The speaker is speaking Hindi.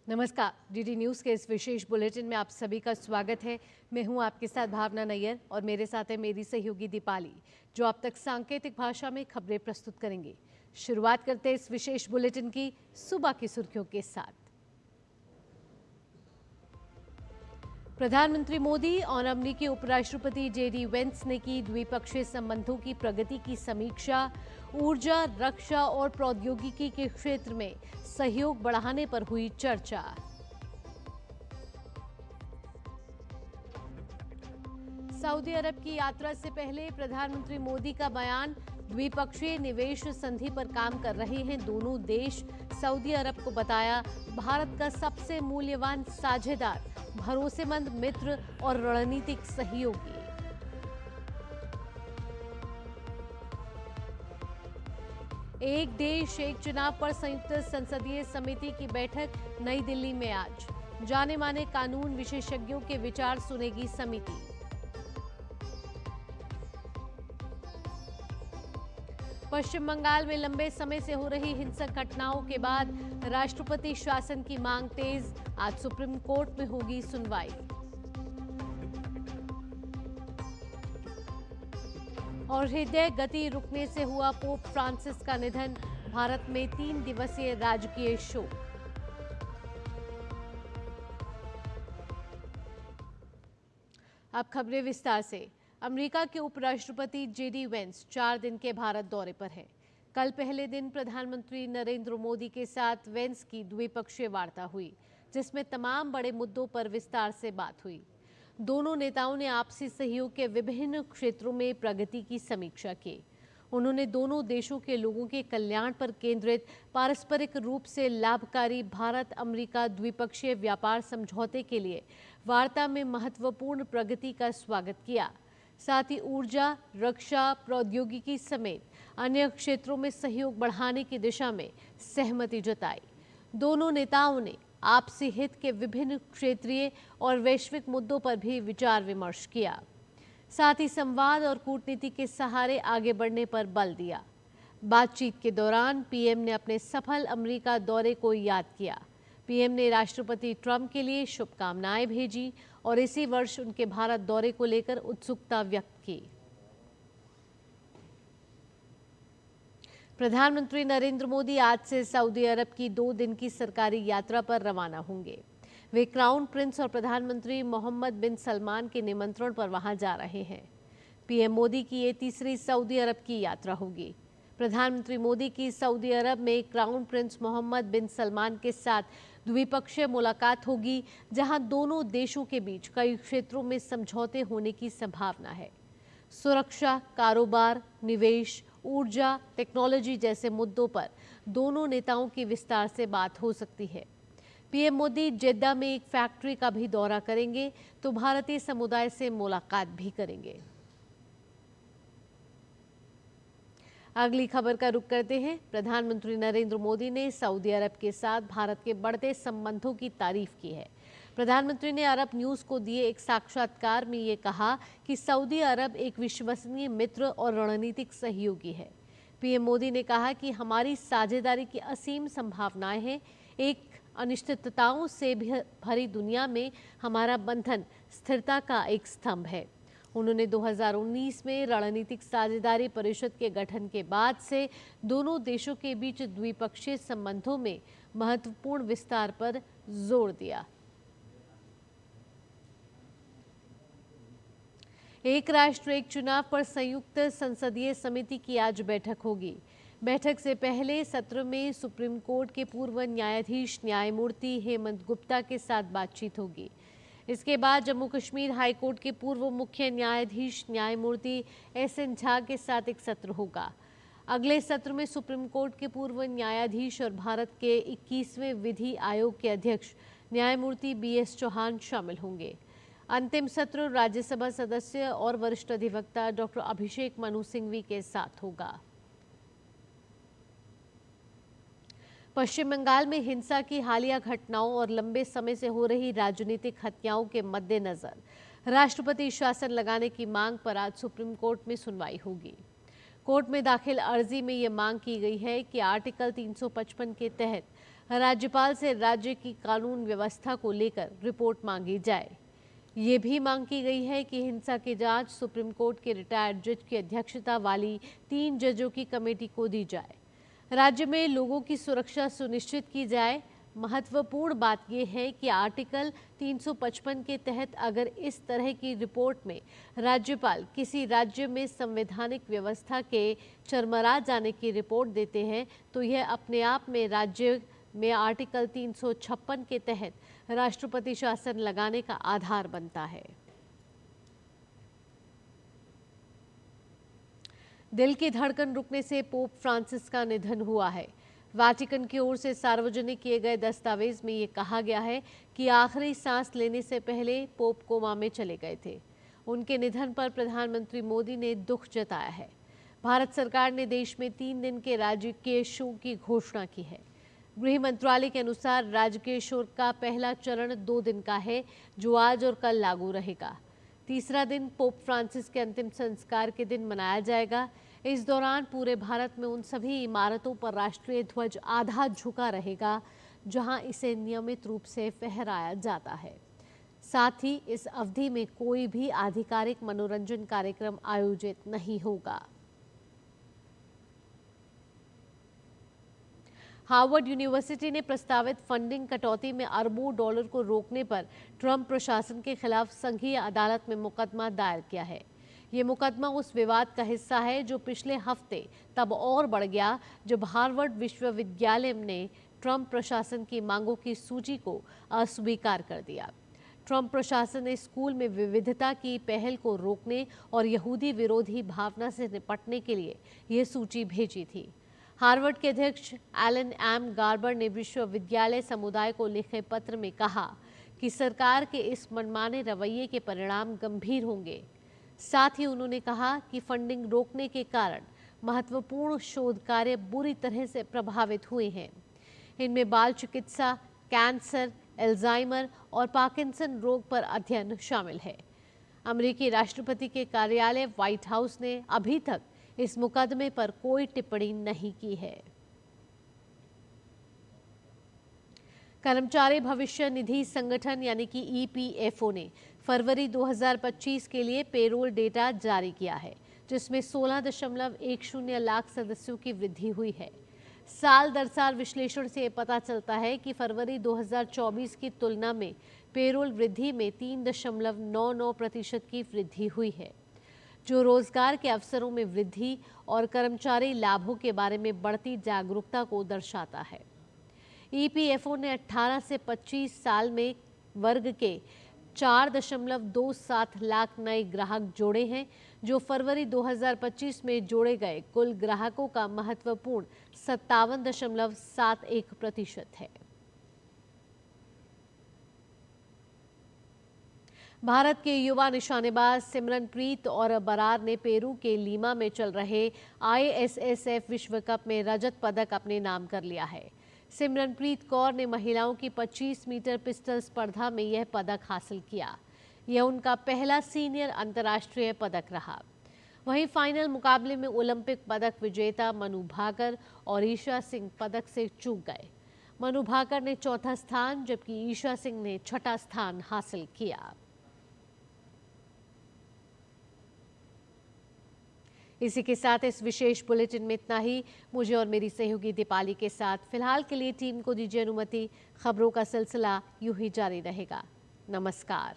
नमस्कार, डीडी न्यूज़ के इस विशेष बुलेटिन में आप सभी का स्वागत है। मैं हूं आपके साथ भावना नैयर और मेरे साथ है मेरी सहयोगी दीपाली, जो अब तक सांकेतिक भाषा में खबरें प्रस्तुत करेंगे। शुरुआत करते हैं इस विशेष बुलेटिन की सुबह की सुर्खियों के साथ। प्रधानमंत्री मोदी और अमेरिकी उपराष्ट्रपति जेडी वेंस ने की द्विपक्षीय संबंधों की प्रगति की समीक्षा। ऊर्जा, रक्षा और प्रौद्योगिकी के क्षेत्र में सहयोग बढ़ाने पर हुई चर्चा। सऊदी अरब की यात्रा से पहले प्रधानमंत्री मोदी का बयान। द्विपक्षीय निवेश संधि पर काम कर रहे हैं दोनों देश। सऊदी अरब को बताया भारत का सबसे मूल्यवान साझेदार, भरोसेमंद मित्र और रणनीतिक सहयोगी। एक देश एक चुनाव पर संयुक्त संसदीय समिति की बैठक नई दिल्ली में आज। जाने माने कानून विशेषज्ञों के विचार सुनेगी समिति। पश्चिम बंगाल में लंबे समय से हो रही हिंसक घटनाओं के बाद राष्ट्रपति शासन की मांग तेज। आज सुप्रीम कोर्ट में होगी सुनवाई। और हृदय गति रुकने से हुआ पोप फ्रांसिस का निधन। भारत में 3 दिवसीय राजकीय शोक। अब खबरें विस्तार से। अमेरिका के उपराष्ट्रपति जेडी वेंस 4 दिन के भारत दौरे पर हैं। कल पहले दिन प्रधानमंत्री नरेंद्र मोदी के साथ वेंस की द्विपक्षीय वार्ता हुई, जिसमें तमाम बड़े मुद्दों पर विस्तार से बात हुई। दोनों नेताओं ने आपसी सहयोग के विभिन्न क्षेत्रों में प्रगति की समीक्षा की। उन्होंने दोनों देशों के लोगों के कल्याण पर केंद्रित पारस्परिक रूप से लाभकारी भारत अमेरिका द्विपक्षीय व्यापार समझौते के लिए वार्ता में महत्वपूर्ण प्रगति का स्वागत किया। साथ ही ऊर्जा, रक्षा, प्रौद्योगिकी समेत अन्य क्षेत्रों में सहयोग बढ़ाने की दिशा में सहमति जताई। दोनों नेताओं ने आपसी हित के विभिन्न क्षेत्रीय और वैश्विक मुद्दों पर भी विचार विमर्श किया। साथ ही संवाद और कूटनीति के सहारे आगे बढ़ने पर बल दिया। बातचीत के दौरान पीएम ने अपने सफल अमेरिका दौरे को याद किया। पीएम ने राष्ट्रपति ट्रंप के लिए शुभकामनाएं भेजी और इसी वर्ष उनके भारत दौरे को लेकर उत्सुकता व्यक्त की। प्रधानमंत्री नरेंद्र मोदी आज से सऊदी अरब की 2 दिन की सरकारी यात्रा पर रवाना होंगे। वे क्राउन प्रिंस और प्रधानमंत्री मोहम्मद बिन सलमान के निमंत्रण पर वहां जा रहे हैं। पीएम मोदी की ये तीसरी सऊदी अरब की यात्रा होगी। प्रधानमंत्री मोदी की सऊदी अरब में क्राउन प्रिंस मोहम्मद बिन सलमान के साथ द्विपक्षीय मुलाकात होगी, जहां दोनों देशों के बीच कई क्षेत्रों में समझौते होने की संभावना है। सुरक्षा, कारोबार, निवेश, ऊर्जा, टेक्नोलॉजी जैसे मुद्दों पर दोनों नेताओं की विस्तार से बात हो सकती है। पीएम मोदी जेद्दा में एक फैक्ट्री का भी दौरा करेंगे तो भारतीय समुदाय से मुलाकात भी करेंगे। अगली खबर का रुख करते हैं। प्रधानमंत्री नरेंद्र मोदी ने सऊदी अरब के साथ भारत के बढ़ते संबंधों की तारीफ की है। प्रधानमंत्री ने अरब न्यूज़ को दिए एक साक्षात्कार में ये कहा कि सऊदी अरब एक विश्वसनीय मित्र और रणनीतिक सहयोगी है। पीएम मोदी ने कहा कि हमारी साझेदारी की असीम संभावनाएं हैं। एक अनिश्चितताओं से भरी दुनिया में हमारा बंधन स्थिरता का एक स्तंभ है। उन्होंने 2019 में रणनीतिक साझेदारी परिषद के गठन के बाद से दोनों देशों के बीच द्विपक्षीय संबंधों में महत्वपूर्ण विस्तार पर जोर दिया। एक राष्ट्र एक चुनाव पर संयुक्त संसदीय समिति की आज बैठक होगी। बैठक से पहले सत्र में सुप्रीम कोर्ट के पूर्व न्यायाधीश न्यायमूर्ति हेमंत गुप्ता के साथ बातचीत होगी। इसके बाद जम्मू कश्मीर हाई कोर्ट के पूर्व मुख्य न्यायाधीश न्यायमूर्ति एसएन झा के साथ एक सत्र होगा। अगले सत्र में सुप्रीम कोर्ट के पूर्व न्यायाधीश और भारत के 21वें विधि आयोग के अध्यक्ष न्यायमूर्ति बीएस चौहान शामिल होंगे। अंतिम सत्र राज्यसभा सदस्य और वरिष्ठ अधिवक्ता डॉक्टर अभिषेक मनु सिंघवी के साथ होगा। पश्चिम बंगाल में हिंसा की हालिया घटनाओं और लंबे समय से हो रही राजनीतिक हत्याओं के मद्देनजर राष्ट्रपति शासन लगाने की मांग पर आज सुप्रीम कोर्ट में सुनवाई होगी। कोर्ट में दाखिल अर्जी में ये मांग की गई है कि आर्टिकल 355 के तहत राज्यपाल से राज्य की कानून व्यवस्था को लेकर रिपोर्ट मांगी जाए। ये भी मांग की गई है कि हिंसा की जांच सुप्रीम कोर्ट के रिटायर्ड जज की अध्यक्षता वाली 3 जजों की कमेटी को दी जाए। राज्य में लोगों की सुरक्षा सुनिश्चित की जाए। महत्वपूर्ण बात यह है कि आर्टिकल 355 के तहत अगर इस तरह की रिपोर्ट में राज्यपाल किसी राज्य में संवैधानिक व्यवस्था के चरमरा जाने की रिपोर्ट देते हैं तो यह अपने आप में राज्य में आर्टिकल 356 के तहत राष्ट्रपति शासन लगाने का आधार बनता है। दिल की धड़कन रुकने से पोप फ्रांसिस का निधन हुआ है। वाटिकन की ओर से सार्वजनिक किए गए दस्तावेज में ये कहा गया है कि आखिरी सांस लेने से पहले पोप कोमा में चले गए थे। उनके निधन पर प्रधानमंत्री मोदी ने दुख जताया है। भारत सरकार ने देश में 3 दिन के राजकीय शोक की घोषणा की है। गृह मंत्रालय के अनुसार राजकीय शोक का पहला चरण 2 दिन का है, जो आज और कल लागू रहेगा। तीसरा दिन पोप फ्रांसिस के अंतिम संस्कार के दिन मनाया जाएगा। इस दौरान पूरे भारत में उन सभी इमारतों पर राष्ट्रीय ध्वज आधा झुका रहेगा जहां इसे नियमित रूप से फहराया जाता है। साथ ही इस अवधि में कोई भी आधिकारिक मनोरंजन कार्यक्रम आयोजित नहीं होगा। हार्वर्ड यूनिवर्सिटी ने प्रस्तावित फंडिंग कटौती में अरबों डॉलर को रोकने पर ट्रंप प्रशासन के खिलाफ संघीय अदालत में मुकदमा दायर किया है। ये मुकदमा उस विवाद का हिस्सा है जो पिछले हफ्ते तब और बढ़ गया जब हार्वर्ड विश्वविद्यालय ने ट्रंप प्रशासन की मांगों की सूची को अस्वीकार कर दिया। ट्रंप प्रशासन ने स्कूल में विविधता की पहल को रोकने और यहूदी विरोधी भावना से निपटने के लिए यह सूची भेजी थी। हार्वर्ड के अध्यक्ष एलन एम गार्बर ने विश्वविद्यालय समुदाय को लिखे पत्र में कहा कि सरकार के इस मनमाने रवैये के परिणाम गंभीर होंगे। साथ ही उन्होंने कहा कि फंडिंग रोकने के कारण महत्वपूर्ण शोध कार्य बुरी तरह से प्रभावित हुए हैं। इनमें बाल चिकित्सा, कैंसर, अल्जाइमर और पार्किंसन रोग पर अध्ययन शामिल है। अमेरिकी राष्ट्रपति के कार्यालय व्हाइट हाउस ने अभी तक इस मुकदमे पर कोई टिप्पणी नहीं की है। कर्मचारी भविष्य निधि संगठन यानी कि ईपीएफओ ने फरवरी 2025 के लिए पेरोल डेटा जारी किया है, जिसमें 16.10 लाख सदस्यों की वृद्धि हुई है। साल दर साल विश्लेषण से पता चलता है कि फरवरी 2024 की तुलना में पेरोल वृद्धि में 3.99% की वृद्धि हुई है, जो रोजगार के अवसरों में वृद्धि और कर्मचारी लाभों के बारे में बढ़ती जागरूकता को दर्शाता है। ईपीएफओ ने 18 से 25 साल में वर्ग के 4.27 लाख नए ग्राहक जोड़े हैं, जो फरवरी 2025 में जोड़े गए कुल ग्राहकों का महत्वपूर्ण 57.71% है। भारत के युवा निशानेबाज सिमरनप्रीत और बरार ने पेरू के लीमा में चल रहे आईएसएसएफ विश्व कप में रजत पदक अपने नाम कर लिया है। सिमरनप्रीत कौर ने महिलाओं की 25 मीटर पिस्टल स्पर्धा में यह पदक हासिल किया। यह उनका पहला सीनियर अंतर्राष्ट्रीय पदक रहा। वहीं फाइनल मुकाबले में ओलंपिक पदक विजेता मनु भाकर और ईशा सिंह पदक से चूक गए। मनु भाकर ने चौथा स्थान जबकि ईशा सिंह ने छठा स्थान हासिल किया। इसी के साथ इस विशेष बुलेटिन में इतना ही। मुझे और मेरी सहयोगी दीपाली के साथ फिलहाल के लिए टीम को दीजिए अनुमति। खबरों का सिलसिला यूं ही जारी रहेगा। नमस्कार।